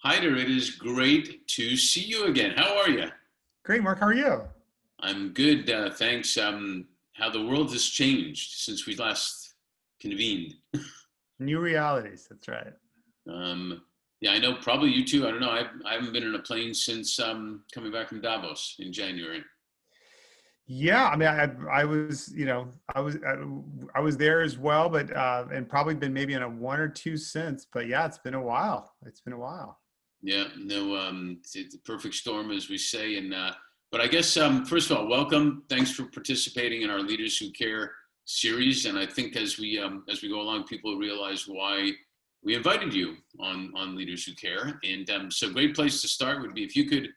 Haider, it is great to see you again. How are you? Great, Mark. How are you? I'm good, thanks. How the world has changed since we last convened. New realities. That's right. Um, yeah, I know probably you too. I don't know. I haven't been in a plane since coming back from Davos in January. Yeah, I mean, I was, I was there as well, but and probably been maybe on a one or two since. But yeah, it's been a while. It's been a while. Yeah, no, it's a perfect storm, as we say. But I guess first of all, welcome. Thanks for participating in our Leaders Who Care series. And I think as we go along, people realize why we invited you on Leaders Who Care. And so, great place to start would be if you could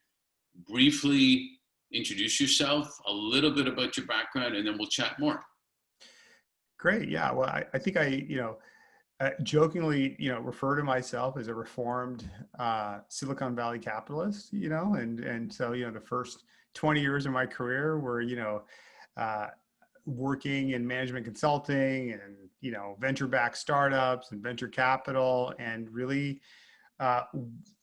briefly introduce yourself, a little bit about your background, and then we'll chat more. Great. Yeah. Well, I think jokingly, refer to myself as a reformed Silicon Valley capitalist. And so the first 20 years of my career were uh, working in management consulting and venture-backed startups and venture capital, and really uh,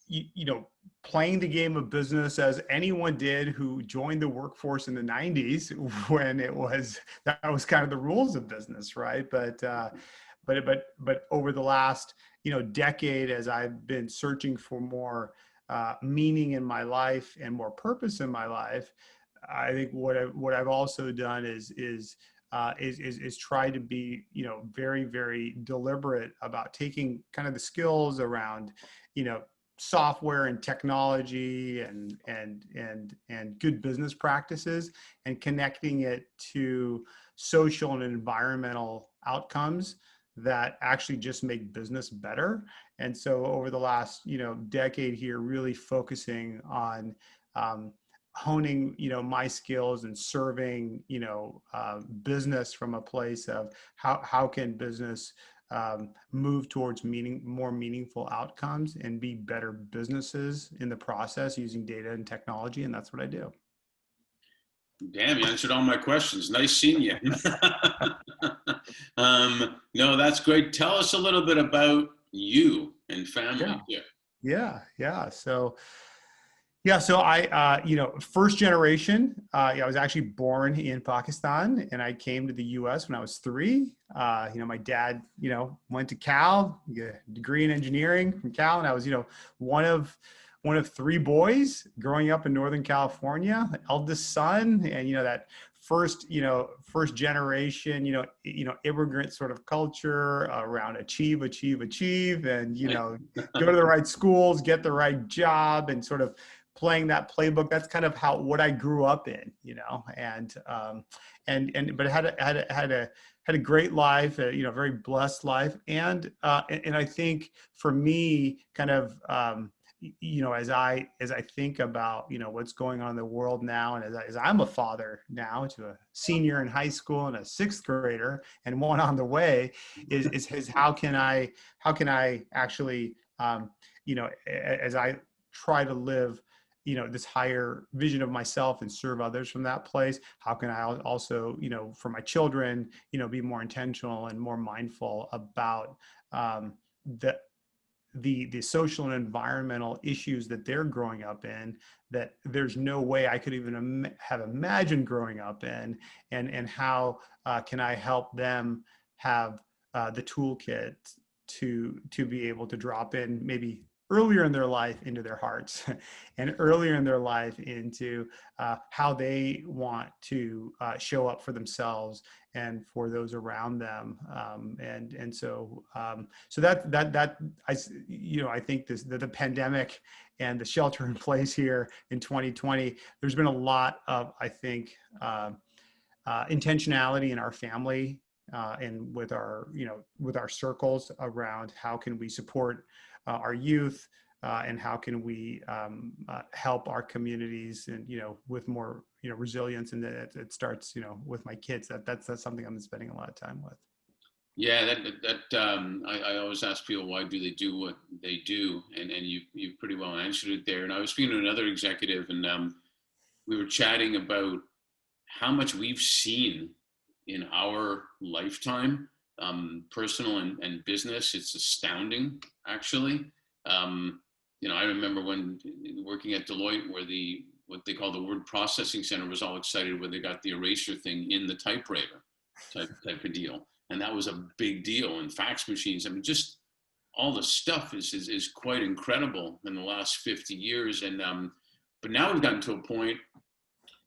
you, you know playing the game of business as anyone did who joined the workforce in the 90s when that was kind of the rules of business, right? But over the last decade, as I've been searching for more meaning in my life and more purpose in my life, I think what I've also done is try to be very, very deliberate about taking kind of the skills around you know software and technology and good business practices, and connecting it to social and environmental outcomes that actually just make business better. And so over the last decade here, really focusing on um, honing my skills and serving business from a place of how can business move towards more meaningful outcomes and be better businesses in the process using data and technology. And that's what I do. Damn, you answered all my questions. Nice seeing you. No, that's great. Tell us a little bit about you and Yeah. family. Yeah. So I, first generation. I was actually born in Pakistan, and I came to the U.S. when I was three. My dad, went to Cal, get a degree in engineering from Cal, and I was, one of one of three boys growing up in Northern California, eldest son, and that first generation, immigrant sort of culture around achieve, and go to the right schools, get the right job, and sort of playing that playbook. That's kind of what I grew up in, and but had a great life, very blessed life, and I think for me, kind of as I think about what's going on in the world now, and as I'm a father now to a senior in high school and a sixth grader and one on the way, is how can I actually as I try to live this higher vision of myself and serve others from that place, how can I also for my children be more intentional and more mindful about the the social and environmental issues that they're growing up in, that there's no way I could even have imagined growing up in, and how can I help them have the toolkit to be able to drop in maybe earlier in their life into their hearts and earlier in their life into how they want to show up for themselves and for those around them, so that I think the pandemic and the shelter in place here in 2020, there's been a lot of, I think, intentionality in our family, and with our circles around how can we support our youth, and how can we help our communities, and with more resilience, and that it starts with my kids. That's something I'm spending a lot of time with. Yeah, I always ask people why do they do what they do, and you pretty well answered it there. And I was speaking to another executive, and we were chatting about how much we've seen in our lifetime, personal and business. It's astounding, actually. Um, I remember when working at Deloitte, where what they call the word processing center was all excited when they got the eraser thing in the typewriter type of deal. And that was a big deal. And fax machines, I mean, just all the stuff is quite incredible in the last 50 years. And but now we've gotten to a point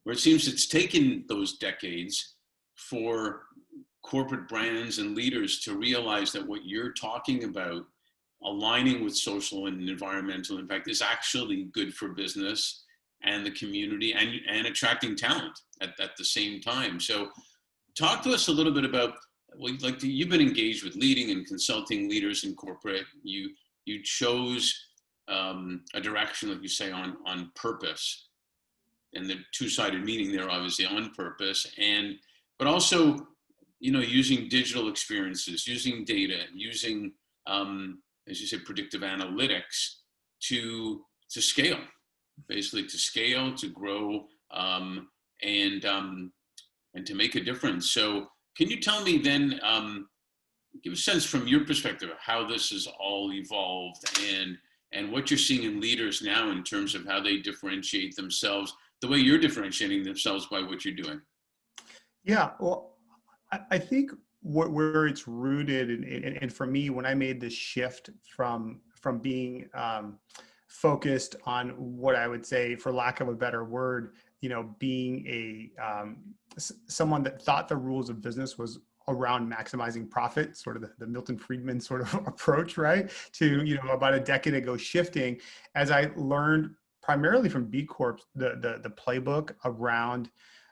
where it seems it's taken those decades for corporate brands and leaders to realize that what you're talking about, aligning with social and environmental impact, is actually good for business and the community, and attracting talent at the same time. So talk to us a little bit about, like, you've been engaged with leading and consulting leaders in corporate. You chose a direction, like you say, on purpose, and the two-sided meaning there, obviously, on purpose, but also, using digital experiences, using data, using, as you said, predictive analytics to scale, basically to scale, to grow, and to make a difference. So can you tell me then, give a sense from your perspective of how this has all evolved, and what you're seeing in leaders now in terms of how they differentiate themselves, the way you're differentiating themselves by what you're doing? Yeah, well, I think where it's rooted, and for me, when I made this shift from being focused on what I would say, for lack of a better word, being a someone that thought the rules of business was around maximizing profit, sort of the Milton Friedman sort of approach, right? To, about a decade ago, shifting, as I learned primarily from B Corp, the playbook around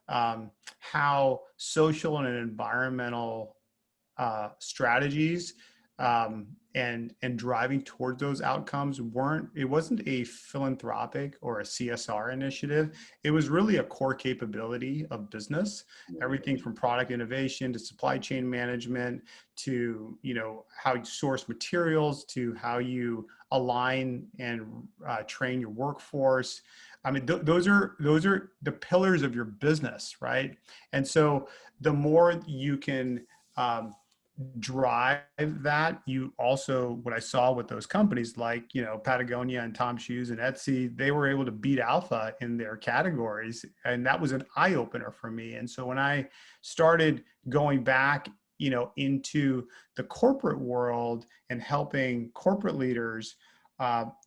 how social and environmental strategies and driving towards those outcomes wasn't a philanthropic or a CSR initiative. It was really a core capability of business, everything from product innovation to supply chain management to, how you source materials, to how you align and train your workforce. I mean, those are the pillars of your business, right? And so the more you can drive that, you also, what I saw with those companies like, Patagonia and Tom Shoes and Etsy, they were able to beat alpha in their categories. And that was an eye opener for me. And so when I started going back, into the corporate world and helping corporate leaders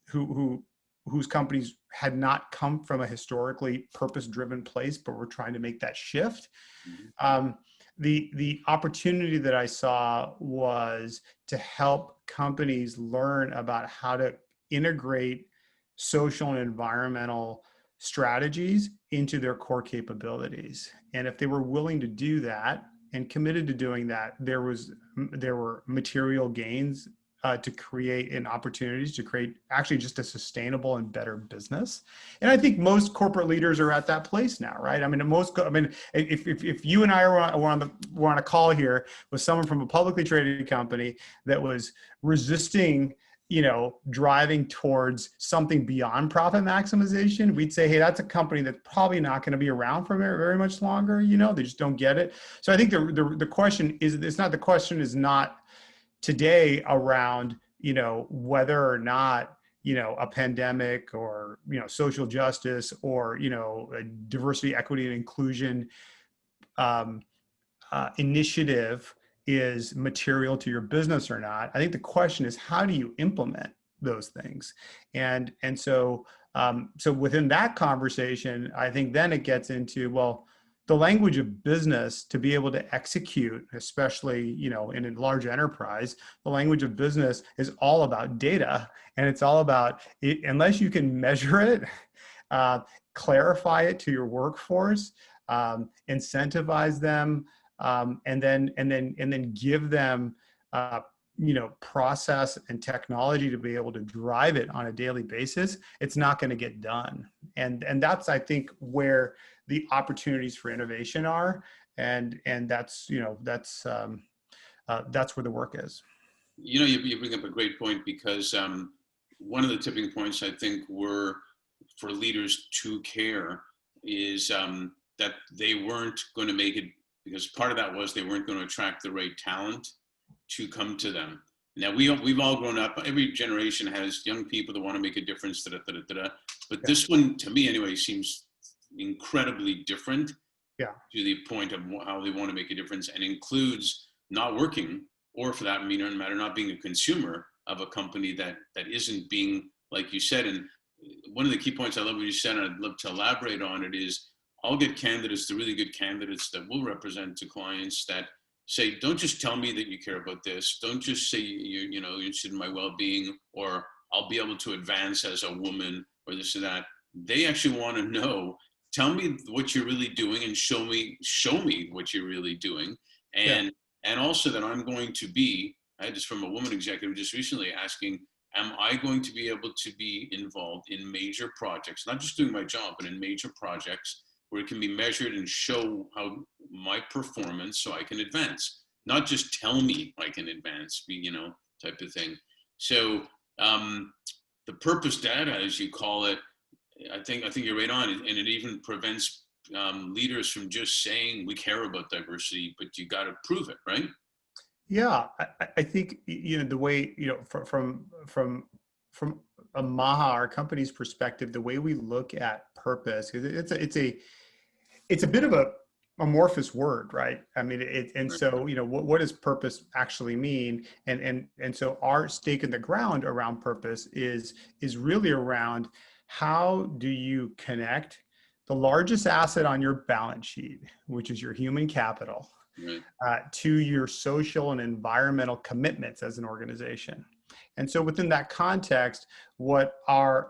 whose companies had not come from a historically purpose-driven place, but were trying to make that shift. The opportunity that I saw was to help companies learn about how to integrate social and environmental strategies into their core capabilities. And if they were willing to do that and committed to doing that, there were material gains to create, and opportunities to create actually just a sustainable and better business. And I think most corporate leaders are at that place now, right? I mean, if you and I were on a call here with someone from a publicly traded company that was resisting, driving towards something beyond profit maximization, we'd say, hey, that's a company that's probably not going to be around for very, very much longer. They just don't get it. So I think the question is not today around, whether or not, a pandemic or, social justice or, a diversity, equity, and inclusion initiative is material to your business or not. I think the question is, how do you implement those things? And so within that conversation, I think then it gets into, well, the language of business to be able to execute, especially, in a large enterprise, the language of business is all about data. And it's all about, unless you can measure it, clarify it to your workforce, incentivize them, and then give them, process and technology to be able to drive it on a daily basis, it's not going to get done. And that's, I think, where the opportunities for innovation are, and that's where the work is. You bring up a great point, because one of the tipping points, I think, were for leaders to care is that they weren't going to make it, because part of that was they weren't going to attract the right talent to come to them. Now we've all grown up. Every generation has young people that want to make a difference. Da, da, da, da, da. But Yeah. this one, to me anyway, seems incredibly different Yeah. to the point of how they want to make a difference, and includes not working, or for that matter, not being a consumer of a company that isn't being, like you said. And one of the key points I love what you said, and I'd love to elaborate on it, is I'll get candidates, the really good candidates that will represent to clients, that say, don't just tell me that you care about this. Don't just say you're interested in my well-being, or I'll be able to advance as a woman, or this or that. They actually want to know, tell me what you're really doing, and show me what you're really doing. Yeah. And also that I'm going to be, I had this from a woman executive just recently asking, am I going to be able to be involved in major projects, not just doing my job, but in major projects where it can be measured and show how my performance, so I can advance, not just tell me I can advance, type of thing. So the purpose data, as you call it, I think you're right on, and it even prevents leaders from just saying we care about diversity, but you got to prove it, right? Yeah, I think the way from a Maha, our company's perspective, the way we look at purpose, because it's a bit of a amorphous word, right? I mean, and so what does purpose actually mean? And so our stake in the ground around purpose is really around, how do you connect the largest asset on your balance sheet, which is your human capital, to your social and environmental commitments as an organization. And so within that context, what our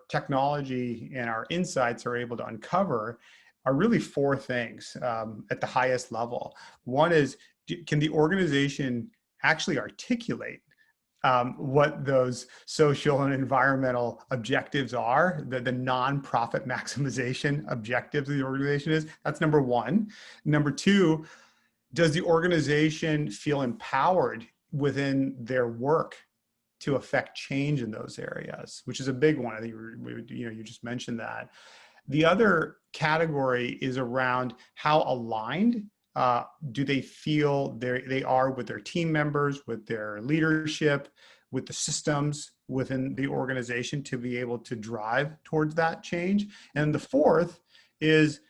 technology and our insights are able to uncover are really four things at the highest level. One is, can the organization actually articulate what those social and environmental objectives are, the non-profit maximization objectives of the organization is? That's number one. Number two, does the organization feel empowered within their work to affect change in those areas, which is a big one. I think you just mentioned that. The other category is around how aligned do they feel they are with their team members, with their leadership, with the systems within the organization to be able to drive towards that change. And the fourth is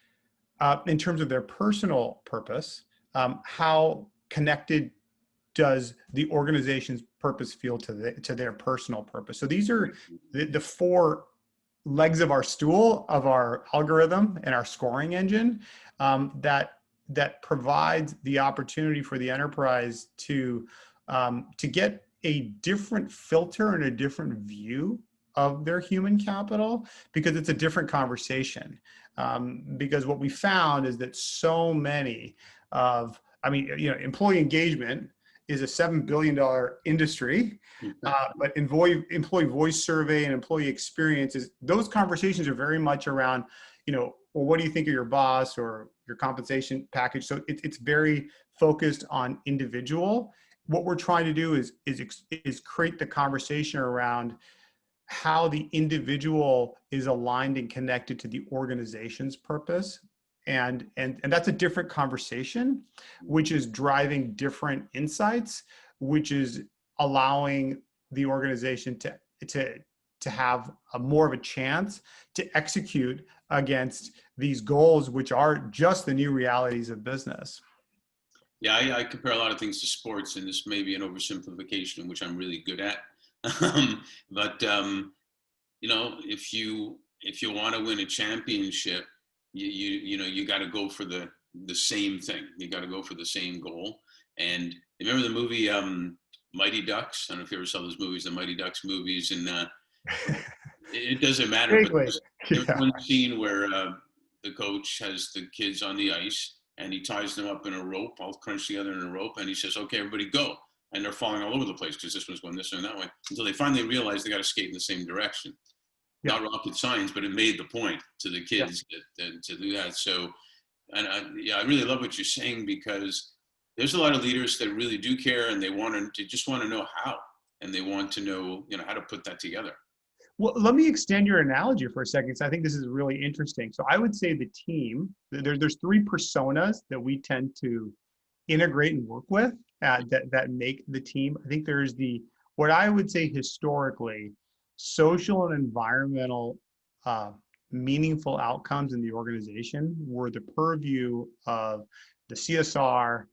in terms of their personal purpose, how connected does the organization's purpose feel to their personal purpose? So these are the four legs of our stool, of our algorithm and our scoring engine, that provides the opportunity for the enterprise to get a different filter and a different view of their human capital, because it's a different conversation. Because what we found is that so many employee engagement is a $7 billion industry, but employee voice survey and employee experiences, those conversations are very much around, well, what do you think of your boss or your compensation package? So it's very focused on individual. What we're trying to do is create the conversation around how the individual is aligned and connected to the organization's purpose. And that's a different conversation, which is driving different insights, which is allowing the organization to have more of a chance to execute against these goals, which are just the new realities of business. Yeah, I compare a lot of things to sports, and this may be an oversimplification, which I'm really good at. But if you want to win a championship, you got to go for the same thing. You got to go for the same goal. And remember the movie Mighty Ducks? I don't know if you ever saw those movies, the Mighty Ducks movies, and it doesn't matter. But there's one scene where the coach has the kids on the ice, and he ties them up in a rope, all crunched together in a rope, and he says, "Okay, everybody go." And they're falling all over the place because this one's going this way and that way, until they finally realize they got to skate in the same direction. Not rocket science, but it made the point to the kids to do that. So, and I really love what you're saying, because there's a lot of leaders that really do care, and they just want to know how, and they want to know, how to put that together. Well, let me extend your analogy for a second, because I think this is really interesting. So I would say the team, there's three personas that we tend to integrate and work with that make the team. I think there's what I would say historically, social and environmental uh, meaningful outcomes in the organization were the purview of the CSR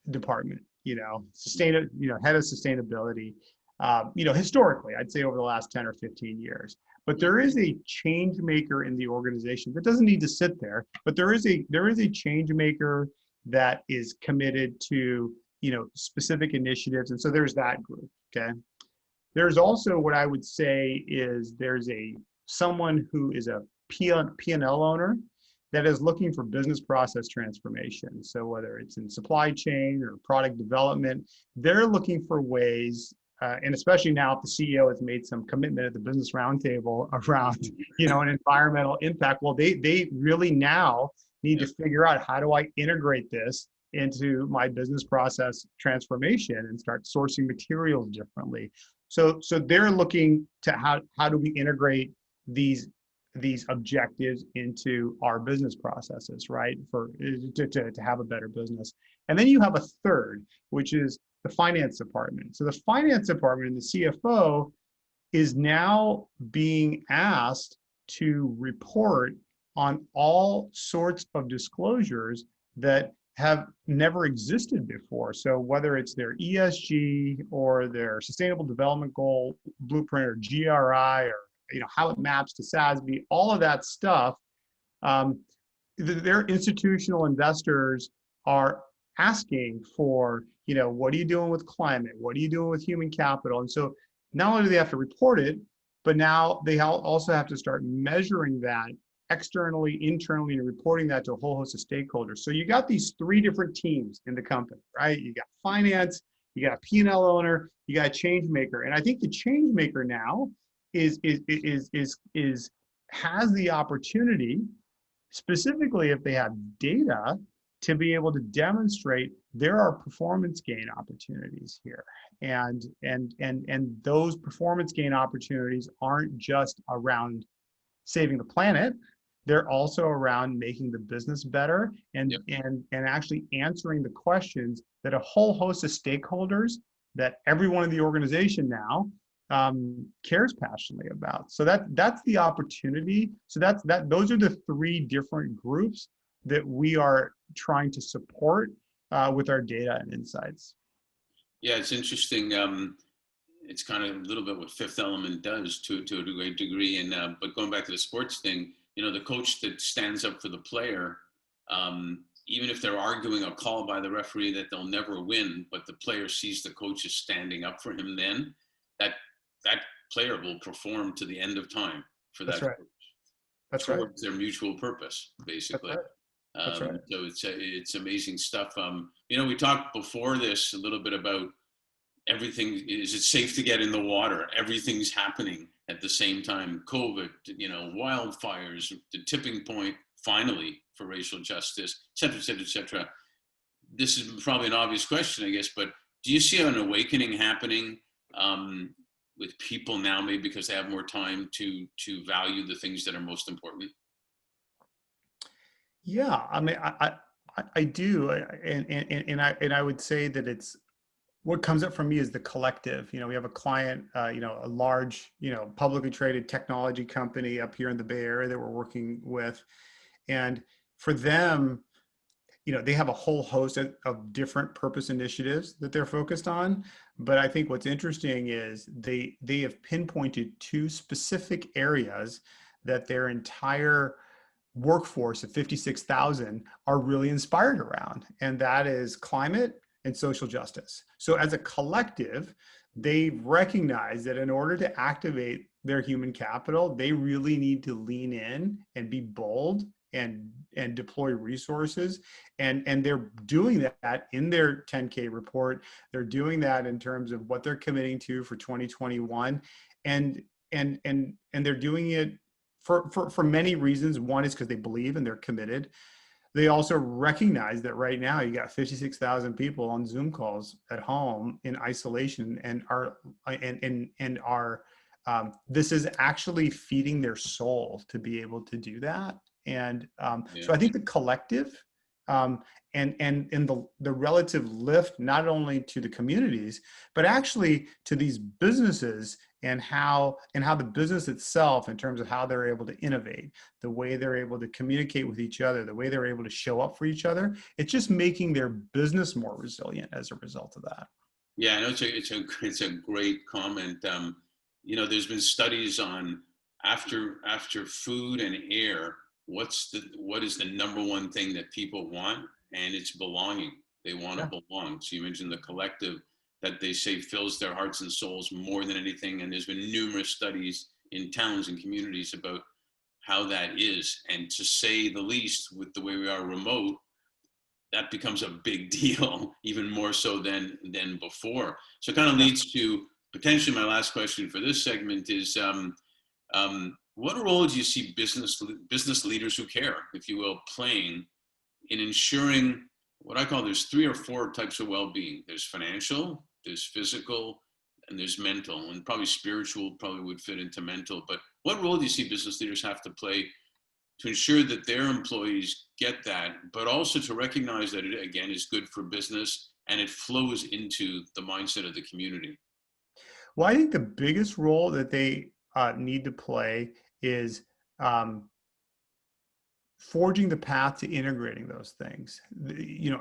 department, head of sustainability, historically, I'd say over the last 10 or 15 years. But there is a change maker in the organization that doesn't need to sit there, but there is a change maker that is committed to, specific initiatives. And so there's that group, okay? There's also what I would say is there's someone who is a P&L owner that is looking for business process transformation. So whether it's in supply chain or product development, they're looking for ways, and especially now if the CEO has made some commitment at the business roundtable around, an environmental impact. Well, they really now need to figure out, how do I integrate this into my business process transformation and start sourcing materials differently. So they're looking to how do we integrate these objectives into our business processes, right? To have a better business. And then you have a third, which is the finance department. So the finance department and the CFO is now being asked to report on all sorts of disclosures that have never existed before. So whether it's their ESG or their Sustainable Development Goal Blueprint or GRI, or how it maps to SASB, all of that stuff, their institutional investors are asking for, what are you doing with climate? What are you doing with human capital? And so not only do they have to report it, but now they also have to start measuring that externally, internally, and reporting that to a whole host of stakeholders. So you got these three different teams in the company, right? You got finance, you got a P&L owner, you got a change maker. And I think the change maker now has the opportunity, specifically if they have data, to be able to demonstrate there are performance gain opportunities here. And those performance gain opportunities aren't just around saving the planet. They're also around making the business better and actually answering the questions that a whole host of stakeholders that everyone in the organization now cares passionately about. So that's the opportunity. So those are the three different groups that we are trying to support with our data and insights. Yeah, it's interesting. It's kind of a little bit what Fifth Element does to a great degree. And but going back to the sports thing, the coach that stands up for the player, even if they're arguing a call by the referee that they'll never win, but the player sees the coach is standing up for him, then that player will perform to the end of time for that. That's right. Coach. That's towards right. their mutual purpose, basically. That's right. So it's amazing stuff. We talked before this a little bit about everything. Is it safe to get in the water? Everything's happening at the same time. COVID, wildfires, the tipping point, finally, for racial justice, et cetera, et cetera, et cetera. This is probably an obvious question, I guess, but do you see an awakening happening with people now, maybe because they have more time to value the things that are most important? Yeah, I mean, I do, and I would say that it's what comes up for me is the collective. We have a client, a large, publicly traded technology company up here in the Bay Area that we're working with, and for them, they have a whole host of different purpose initiatives that they're focused on. But I think what's interesting is they have pinpointed two specific areas that their entire workforce of 56,000 are really inspired around, and that is climate and social justice. So as a collective, they recognize that in order to activate their human capital, they really need to lean in and be bold and deploy resources. And they're doing that in their 10K report. They're doing that in terms of what they're committing to for 2021. And they're doing it for many reasons. One is because they believe and they're committed. They also recognize that right now you got 56,000 people on Zoom calls at home in isolation, and this is actually feeding their soul to be able to do that. And so I think the collective and in the relative lift, not only to the communities, but actually to these businesses, and how the business itself, in terms of how they're able to innovate, the way they're able to communicate with each other, the way they're able to show up for each other, it's just making their business more resilient as a result of that. Yeah, I know it's a great comment. There's been studies on after food and air, what is the number one thing that people want, and it's belonging. They want to Yeah. belong. So you mentioned the collective that they say fills their hearts and souls more than anything, and there's been numerous studies in towns and communities about how that is, and to say the least, with the way we are remote, that becomes a big deal, even more so than before. So it kind of Yeah. leads to potentially my last question for this segment is, what role do you see business leaders who care, if you will, playing in ensuring what I call, there's 3 or 4 types of well-being. There's financial, there's physical, and there's mental, and probably spiritual probably would fit into mental. But what role do you see business leaders have to play to ensure that their employees get that, but also to recognize that it, again, is good for business and it flows into the mindset of the community? Well, I think the biggest role that they need to play is um, forging the path to integrating those things.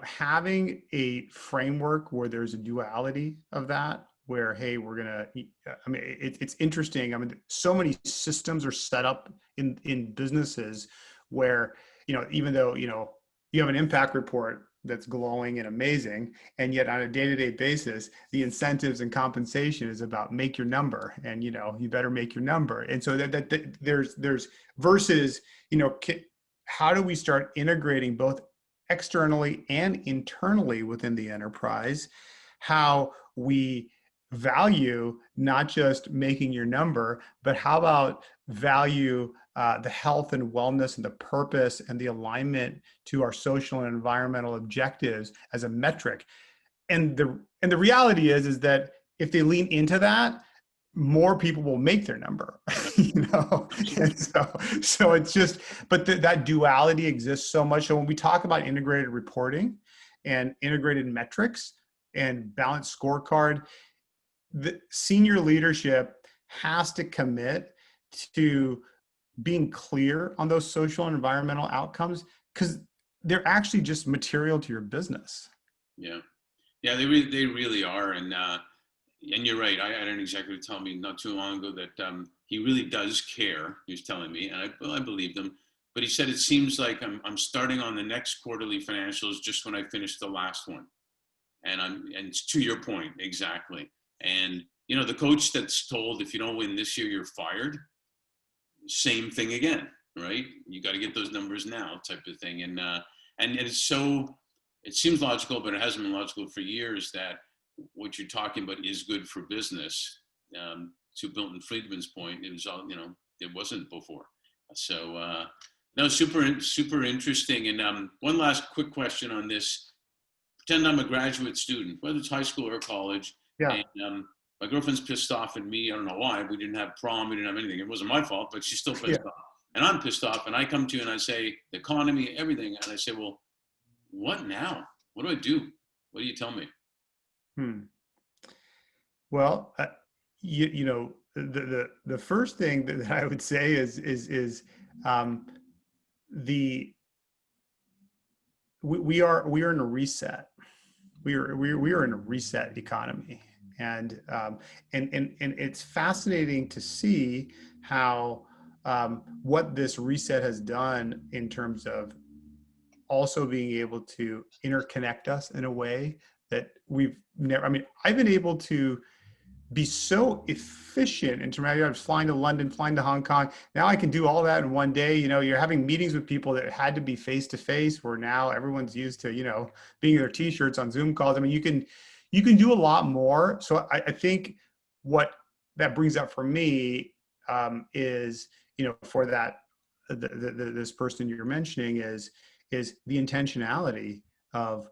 Having a framework where there's a duality of that, where, hey, we're gonna. I mean, it's interesting. I mean, so many systems are set up in businesses where, even though you have an impact report that's glowing and amazing, and yet on a day-to-day basis, the incentives and compensation is about make your number, and you better make your number. And so that there's versus, how do we start integrating both externally and internally within the enterprise, how we value not just making your number, but how about value the health and wellness and the purpose and the alignment to our social and environmental objectives as a metric. And the reality is that if they lean into that, more people will make their number, and so it's just, but that duality exists so much. So when we talk about integrated reporting and integrated metrics and balanced scorecard, the senior leadership has to commit to being clear on those social and environmental outcomes, because they're actually just material to your business. Yeah, yeah, they really are, and you're right. I had an executive tell me not too long ago that he really does care. He was telling me, and I believed him. But he said it seems like I'm starting on the next quarterly financials just when I finished the last one, and to your point exactly. And the coach that's told if you don't win this year you're fired, same thing again, right? You got to get those numbers now, type of thing. And it's so, it seems logical, but it hasn't been logical for years that what you're talking about is good for business. To Milton Friedman's point, it was all, it wasn't before. So no, super interesting. And one last quick question on this. Pretend I'm a graduate student, whether it's high school or college, Yeah. and my girlfriend's pissed off at me. I don't know why. We didn't have prom. We didn't have anything. It wasn't my fault, but she's still pissed off. And I'm pissed off. And I come to you and I say, the economy, everything. And I say, well, what now? What do I do? What do you tell me? Well, the first thing that I would say is we are in a reset. We are in a reset economy, and it's fascinating to see how what this reset has done in terms of also being able to interconnect us in a way that we've never. I mean, I've been able to be so efficient in terms of, I was flying to London, flying to Hong Kong. Now I can do all that in one day. You're having meetings with people that had to be face to face, where now everyone's used to, being in their t-shirts on Zoom calls. I mean, you can do a lot more. So I think what that brings up for me is, for that, this person you're mentioning is the intentionality of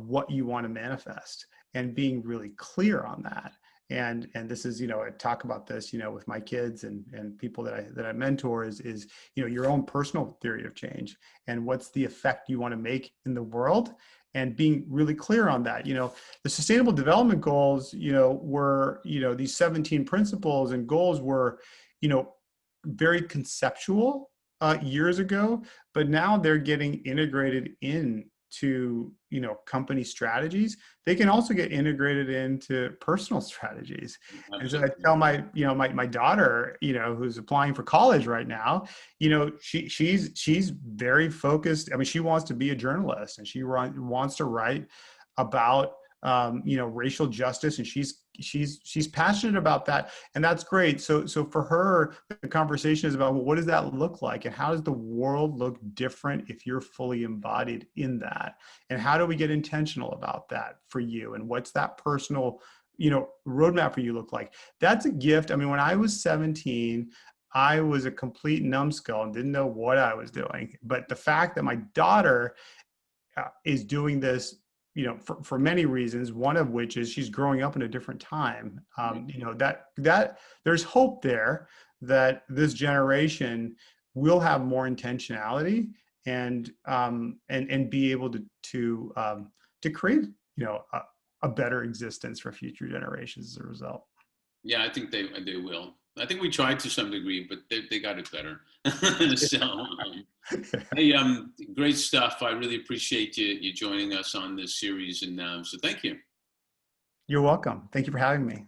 what you want to manifest, and being really clear on that. and this is, I talk about this, with my kids and people that I mentor is, your own personal theory of change and what's the effect you want to make in the world, and being really clear on that. The Sustainable Development Goals, were, these 17 principles and goals were, very conceptual years ago, but now they're getting integrated into, company strategies. They can also get integrated into personal strategies. And so I Absolutely. tell my daughter, who's applying for college right now, she's very focused. I mean, she wants to be a journalist, and she wants to write about racial justice, and she's passionate about that, and that's great. So for her, the conversation is about, well, what does that look like, and how does the world look different if you're fully embodied in that, and how do we get intentional about that for you, and what's that personal roadmap for you look like? That's a gift. I mean, when I was 17, I was a complete numbskull and didn't know what I was doing. But the fact that my daughter is doing this, for many reasons, one of which is she's growing up in a different time. That there's hope there that this generation will have more intentionality and be able to create, a better existence for future generations as a result. Yeah, I think they will. I think we tried to some degree, but they got it better. So, hey, great stuff. I really appreciate you joining us on this series, and so thank you. You're welcome. Thank you for having me.